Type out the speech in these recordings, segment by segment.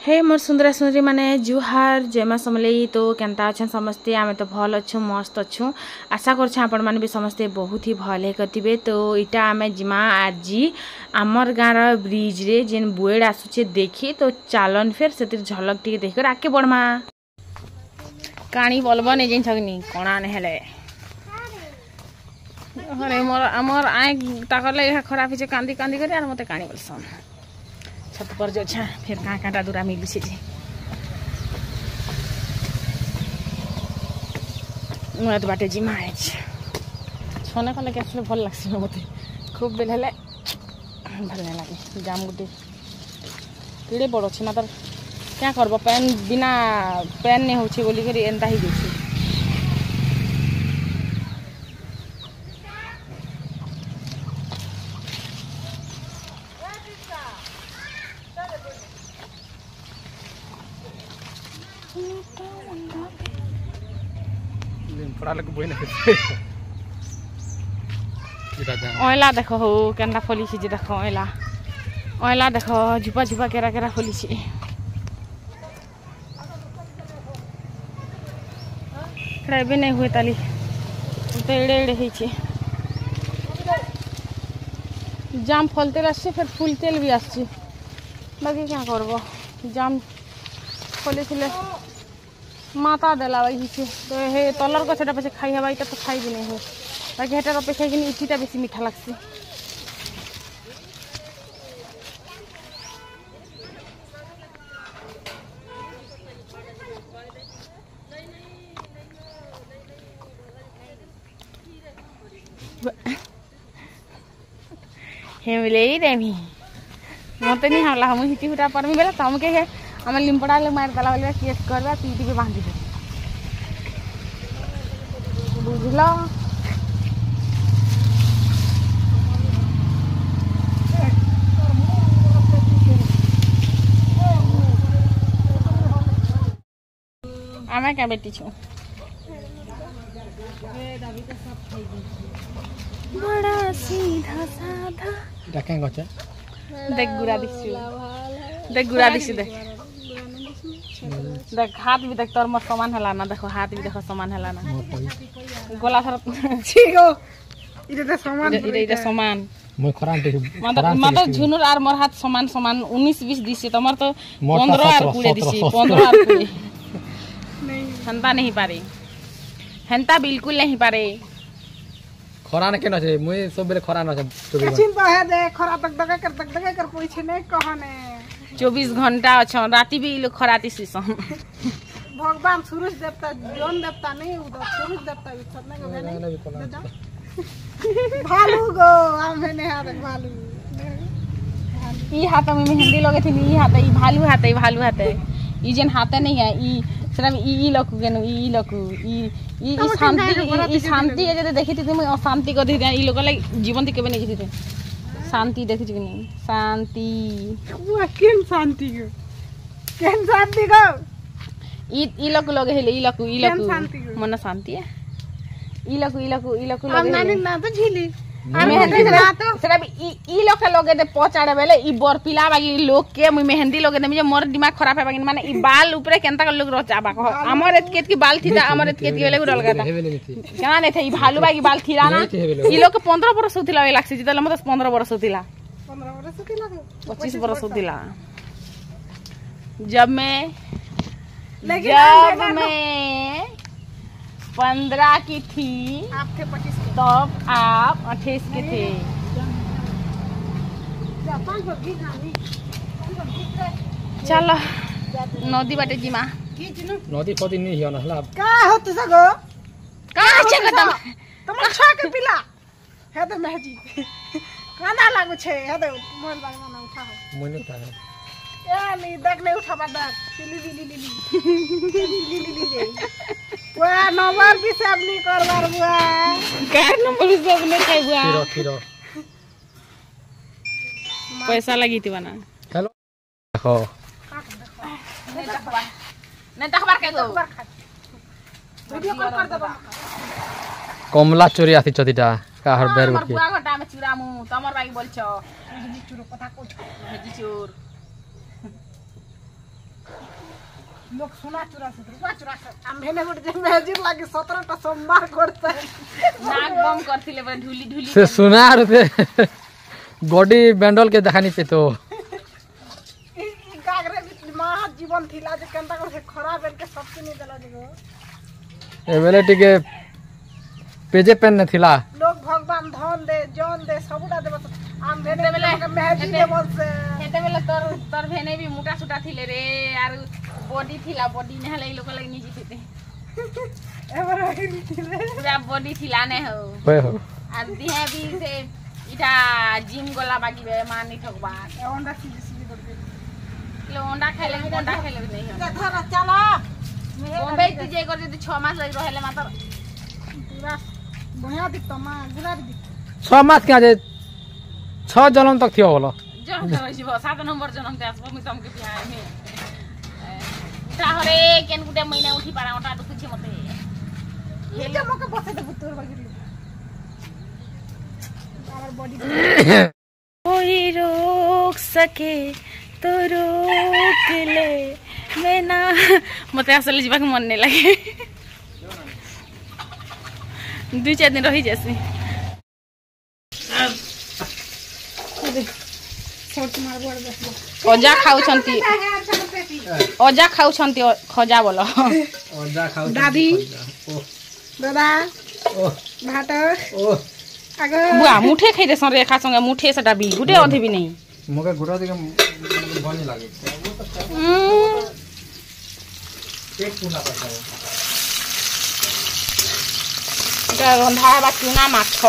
हे मोर सुंदर सुंदरी माने जुहार जयमा समलई तो केनता अच्छा समस्ते आमे तो भल अच्छु मस्त अच्छु आशा करछे आपण माने भी समस्ते बहुत ही भले कतिबे। तो इटा आमे जिमा आजी आमर गाँर ब्रिज रे जेन बुएड आसुचे देखी तो चालन फिर से झलक टी देख कर आके बढ़मा काणी बोलबो ने जेन छगनी कोना ने हेले अरे मोर अमर आय ताकले खराब हिचे कांदी कांदी करे आर मते काणी बोलसन छत पर जो छा फिर कहाँ काँटा दूरा मिली से मुझे तो बाटे जिमा है छोने कले के आसले भल लागसी मते खूब बेल हेले भल नहीं लगे जाम गुटे कीड़े बड़ अच्छे मात्र क्या करब पैन बिना पैन नहीं होछे बोली करी एंता ही देखी ओला देख हो केनता फली जे देख ओला देख झुपा झुपा केरा केरा फली भी नहीं हुए ताली तो एड़े एड़े होइछे जाम फल तेल आसছে फिर फुल तेल भी आसছে बाकी क्या करब जाम फली माता देला वही तो हे तलर गछटा पछे खाई हवा इटा तो खाई भी नहीं हो बाकी हेटार अपेक्षा कि इटीटा बेसी मीठा लागছে हेमले रेमी मते नहीं हमला हम हिटी हुटा परमी बेला तम के हे हम लिंपड़ा ले मार दला वाले केस करबा पीटी पे बांध दे बुझला आमे क्या बेटी छु बड़ा सीधा साधा डाके गछ देख गुरा दिसु देख देख हाथ भी देख तोर मोर समान हला ना देखो हाथ भी देखो समान हला ना गोला थर ठीक हो इटा समान মই খরান দেখি मतलब झुनुर आर मोर हाथ समान समान 19 20 दिसे तमर तो 15 आर कुड़े दिसी 15 आर कुड़े नहीं हंता नहीं पारे हंता बिल्कुल नहीं पारे খরান কেন আছে মই সব বেলে খরান আছে चिंता है दे खरा तक कर पूछे नहीं कहने 24 घंटा अच्छा राती भी लोग खराती सीसन भगवान सूरज देवता जौन देवता नहीं उधर सूरज देवता भी छने को नहीं भालू गो हमें नहीं हाथ भालू ई हाथ में मेहंदी लगे थी ई हाथ ई भालू हाथ ई जन हाथ नहीं है ई सिर्फ ई लकु गेनु ई लकु ई शांति जे देखि थी मैं अशांति कर दी ई लोग लाइक जीवन केबे नहीं थी शांति देखि कि नहीं शांति वो केन शांति गो ई लकु लगे हेले ई लकु मन शांति है ई लकु लगे नानी ना तो झीली मेहंदी सिर्फ ई लोग के लगे दे पहुंचाड़े बेले ई बर पिला बागी लोग के मुई मेहंदी लगे दे मोर दिमाग खराब है बागी माने ई बाल ऊपरे केनता कर लोग रचाबा को हमर एतकेत की बाल थी हमर एतकेत की बेले उड़ल गता केना नहीं थे ई भालू बागी बाल थी ना ई लोग के 15 वर्ष होतिला लागसी जितला मत 15 वर्ष होतिला 25 वर्ष होतिला जब मैं 15 की थी आप थे 25 के तब आप 28 के थे चलो नदी बाटे जिमा नदी फदी नहीं हियो नहला का होत सगो का छे कदम तुम छा के पिला हे तो महजी काना लागो छे हे तो मोर बाग ना उठा हो मोने उठा है ए नी देख ले उठा बा लिली जे वाह नंबर भी सब नहीं करवार बुआ का नंबर भी सब नहीं खाई बुआ खीरो पैसा लगी थी बना हेलो देखो नहीं तखबार के दो वीडियो कॉल कर दबा कमला चोरी आथि चतिटा का हर बेर हमर बुआ घटा में चुरामु तमर बाई बोल छ चुरो कथा को भेजी चोर लोग सुना चुरा से आम्भे ने गोटे जे मेजिर लागी 17टा सोमवार करते नाक बम करथिले बे ढुली ढुली से सुनार पे बॉडी बैंडल के देखानी पे तो ई गागरे महा जीवन थिला जे केनता कर खराब बेल के सब नहीं देला जे ए बेले टिके पेजे पेन न थिला लोग भगवान धन दे जन दे सबुटा देबो आम्भे ने के मेजिर दे बोलसे हेते बेले तोर भेने भी मोटा सुटा थिले रे आर बॉडी थिला बॉडी ने हले लोक लग निजी थिते एबर हिल थिले पूरा बॉडी थिला ने हो होय हो आर दिहे भी से इटा जिम गोला बाकी बे मानी ठकबा अंडा सीधी करके लो अंडा खाइले नहीं हो देखा चला बॉम्बे तू जे कर जे 6 मास लग रहले मातर पूरा बढ़िया दिखता मां गुलाबी दिख 6 मास क्या जे 6 जन्म तक थियो बोलो जन्म कर जीव 7 नंबर जन्म ते आसबो मी तमके बियाह में ताहरे केन गुटे महीना उठी पारा ओटा तो कुछ मते ये मके बसे दे पुतोर बागिर आवर बॉडी कोई रोक सके तो रोक ले मैं ना मते असले जीवा के मन नहीं लगे 2-4 दिन रही जैसे छोट मार बड़ बसलो अजा खाउछंती अजा खाउछंती खजा बोलो ओजा खाउ दादी ओ दादा ओ भात ओ आगे बुआ मुठे खाइ दे सन रेखा संगे मुठे सटा भी गुटे अधे भी नहीं मके गुटा दिके भल नहीं लागे पेट पूना पड़ता है এটা রন্ধা বা চুনা মাছ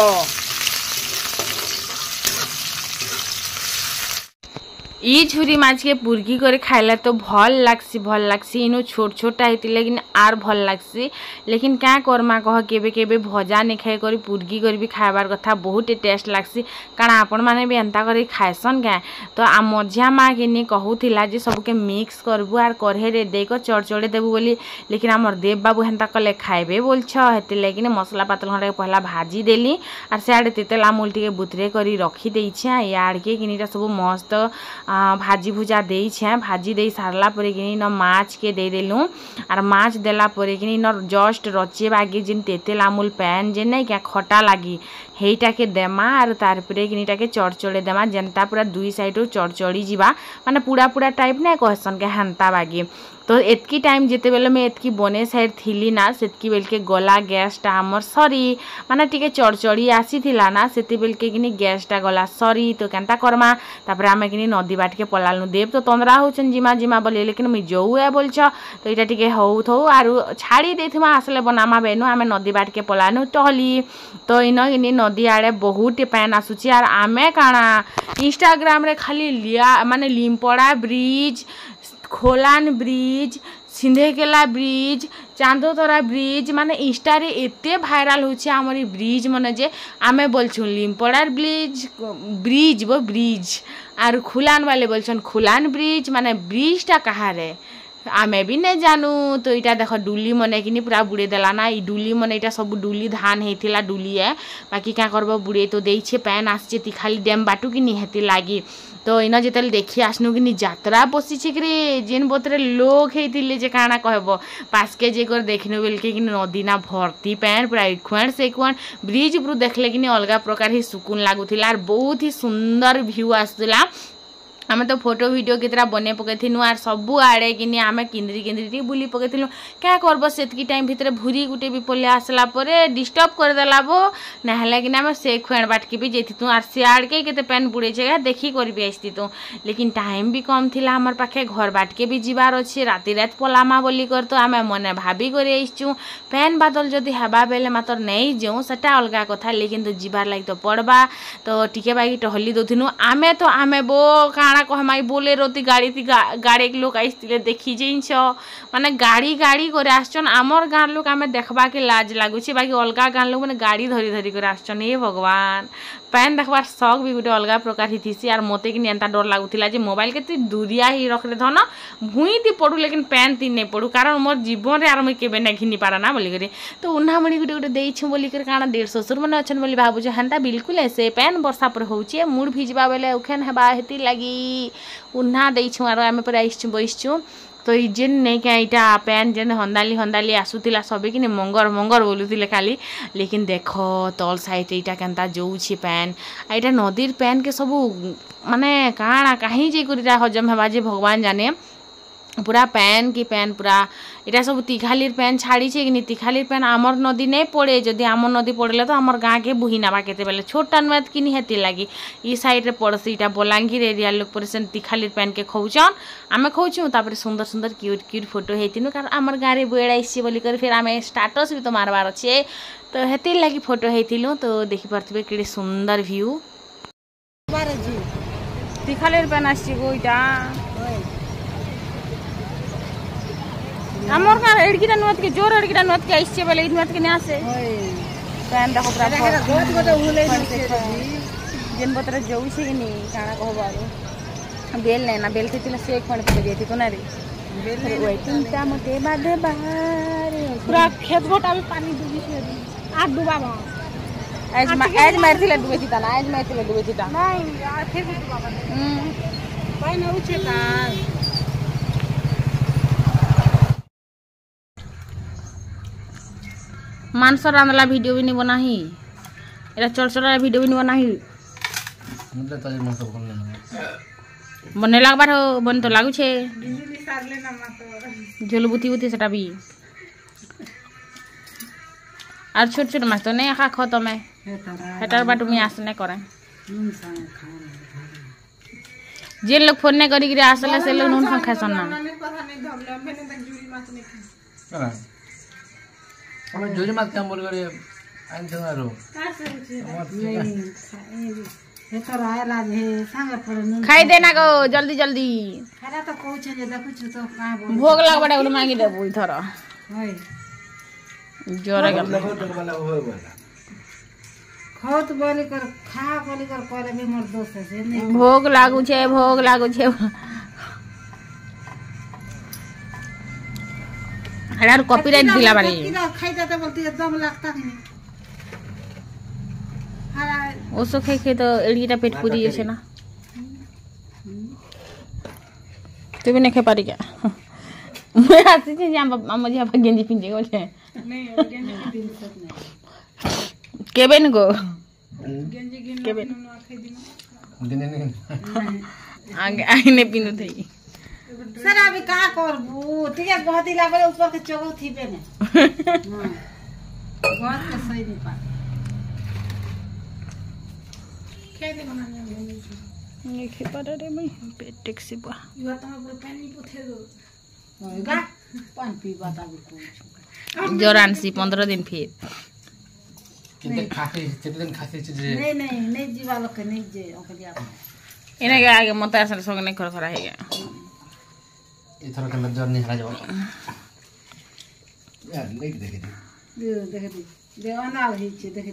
ই ঝুরি মাছ के पुरगी करे खाइला तो भल लागसी इनो छोट छोटा हेती लेकिन आर भल लागसी लेकिन क्या करमा कह केबे केबे भजा नहीं खाए करी पुरगी कर भी खाइबार कथा बहुत टेस्ट लागसी कारण आपण माने भी एंता करी खाइसन क्या तो आ मझिया माँ के नहीं कहूला जे सबके मिक्स करबू आर कढ़े रे देकर चढ़चढ़े देबू बोली लेकिन आमर देव बाबू हेन्ता कले खाइबे बोलछ हेती लेकिन मसला पातल खंडे पहला भाजी देली आर सियाड़े तेतेल आमूल टिके बुतरे करी रखी देइछे याड़ के किनीटा सब मस्त भाजी भुजा देइछे भाजी दे सारला परे किनी न माछ के दे देलु आर माछ देला परे किनी न जस्ट रचे बागी जिन तेतेल आमूल पैन जे नहीं क्या खटा लागी हेटा के देमा आर तार परे किनीटा के चढ़चढ़े देमा जेनता पूरा दुई साइड चढ़चढ़ी जीवा माने पूरा पूरा टाइप ना कहसन के हेन्ता बागी तो एतकी टाइम जिते बेले मैं एतकी बने साइड थिली ना सेतकी बेल के गला गैसटा हमर सरी माने टिके चढ़चढ़ी आसी थिला ना सेते बेल के किनी गैसटा गला सरी तो केनता करमा तापर आमे किनी नदी बाट के पलालनु देव तो तंद्रा होचन जिमा जिमा बोले लेकिन मैं जोउ ए बोलछ तो इटा टिके हौ थौ आरु छाड़ी देथिमा आसले बनामा बेनु आमे नदी बाट के पलानु टहली तो इन किनी नदी आड़े बहुत पैन आसुची आर आमे काना इंस्टाग्राम रे खाली लिया माने लिमपड़ा ब्रिज खोलान ब्रिज सिंधेकेला ब्रिज चांदोतरा ब्रिज माने इंस्टा रे एते भाइराल होछि हमर ब्रिज माने जे आमे बोलछु लिमपड़ार ब्रिज वो ब्रिज आर खुलान वाले बोलछन खुलान ब्रिज माने ब्रिजटा कहाँ रे आमे भी नहीं जानू तो इटा देख डुली मने कि पूरा बुड़े देला ना ई डुली मने इटा सब डुली धान हेतिला डुली है बाकी क्या करबो बुड़े तो देइछे पैन आसचे ती खाली डैम बाटू कि नहीं हेति लागी तो इन जिते देखी आसनु कि यात्रा बसीछे कि जेन बोतरे लोग हेतिले जे काना कहबो पासके जे कर देखनु बेलके कि नदी ना भर्ती पैन पूरा इखुण से इखुण ब्रिज पुरु देखले कि अलगा प्रकार ही सुकून लागुथिला और बहुत ही सुंदर व्यू आसुला आमे तो फोटो वीडियो कितरा बने पकेथिनु आर सबु आड़े किनी आमे किंद्री किंद्री बुली पकेथिनु क्या करबो सेतकी टाइम भितरे भूरी गुटे भी पले आसला परे डिस्टर्ब कर देला बो नहले कि आमे से खुण बाटकी भी जेथितु आर सियाड़ के केते पेन बुड़े छे देखी कर भी आइतितु लेकिन टाइम भी कम थिला हमर पाखे घर बाटके भी जीवार अछि राति रात पलामा बोली कर तो आमे मने भाभी करे आइछु पेन बादल जदी हबा बेले मातर नहीं जेउ सेटा अलगा कथा लेकिन तो जीवार लाग तो पड़बा तो टिके बागी टहली दोथिनु आमे बो कहमाई बोले रोती गाड़ी थी गाड़ी के लोग आइले देखी जाइछ माने गाड़ी गाड़ी करे आछन आमर गाँव लोग आमे देखबा के लाज लागुछि बाकी अलगा गाँव लोग माने गाड़ी धरी धरी करे आछन हे भगवान पैन देखबार शौक भी गोटे अलग प्रकार ही थी आर मते कि एंता डर लागुथिला जे मोबाइल के ती दूरिया ही रख दे धन भूई ती पड़ू लेकिन पैन ती नहीं पड़ू कारण मोर जीवन रे आर मैं केबे नहीं घिनी पारा ना बोली करे तो उन्हा मणि गोटे गोटे देइछु बोली कर काना देर ससुर मन अछन बोली भाबु जे हंता बिल्कुल ऐसे पैन वर्षा पर होउछि मूड भिजबा बेले उखेन हेबा हेती लागी उन्हा देइछु आर आमे पर आइछु बइछु तो ई जेन नहीं क्या इटा पैन जेन हंदाली आसुला सबे कि मंगर मंगर बोलुले खाली लेकिन देख तल साइड इटा केनता जोउछि पैन इटा नदीर पैन के सब माने काଣା कहीं जे हजम हेबा जे भगवान जाने पूरा पैन की पैन पूरा इटा सब तिखालीर पैन छाड़ी कि नहीं तिखालीर पैन आमर नदी नहीं पड़े जदि आमर नदी पड़े तो आमर गाँ के बुही नाबा केते बेले छोटा नुआत कि हेती लगी ई साइड रे पड़सी इटा बलांगीर एरिया लोक पर से तिखालीर पैन के खौचन आमे खौचु तापर सुंदर सुंदर क्यूट क्यूट फोटो हेतिनु कारण आमर गाँ रे बेड़ा आइसी बोली कर फिर आमे स्टेटस भी तो मारबार अच्छे तो हेती लगी फोटो हेतिलु तो देखि परथिबे केडे सुंदर व्यू तिखालीर पैन आसी गो इटा आमर का एडकीटा नुआत के जोर एडकीटा नुआत के आइसे बेले नुआत के नासे पैन देखो पूरा बहुत गोटे उले जेन बतरे जोउ से नि काना कहबारो बेल नै ना बेल के तिला से एक फण पे देती तो ना रे बेल वेटिंग ता मते बादे बाहर पूरा खेत गोटा भी पानी डूबी से आ डूबाबा आज मारथिला डूबेती ता ना आज मारथिला डूबेती ता नहीं यार फिर भी डूबाबा पानी उछे ता मानस रांधला वीडियो भी नहीं बनाही एरा चरचरा वीडियो भी नहीं बनाही मतलब ताजे मन सब बोलने बने लागबार हो बन तो लागू छे झोल बुती बुती सेटा भी আর ছোট ছোট মাছ তো নেই খা খো তুমি হেটার বাটু মি আসনে করে যে লোক ফোন ने करी আসলে সে লোক নুন খা খাসন না আমরা জোরি মাছ কাম বল করে আনছো না রো खाई देना गो जल्दी जल्दी भोग लग बड़े उल मांगी देबो इधर जोरे गल खौत बोली कर खा बोली कर करे भी मोर दोस्त से नहीं भोग लागू छे हड़ार कॉपीराइट दिला बारे खाई जाते बोलती एकदम लगता नहीं ओसो खाई तो एड़ीटा पेट पूरी जैसे ना तू भी नहीं खा पारी क्या मैं हंसी थी जहाँ मुझे यहाँ पर गेंजी पिंजे को छे नहीं गेंजी पिन सकते केबेन को गेंजी केबेन खाई दिन दिन आगे आगे ने पिनु थई सर अभी का करबू ठीक है बहुत ही लागल ऊपर के चोगो थी पे ने हां बहुत के सही नहीं पा खेले बनाने नहीं खे पा रे मैं पेट टैक्सी बा युवा तो पूरा पानी पुथे दो होगा पानी पी बता बिल्कुल जोरान सी 15 दिन फिर कितने खाते कितने दिन खाते चीज नहीं जीवा लोग के नहीं जे ओके दिया इने के आगे मत असल संग नहीं कर खरा है इथर के नजर नहीं हरा जाओ यार देख दे देवाना ही छे देख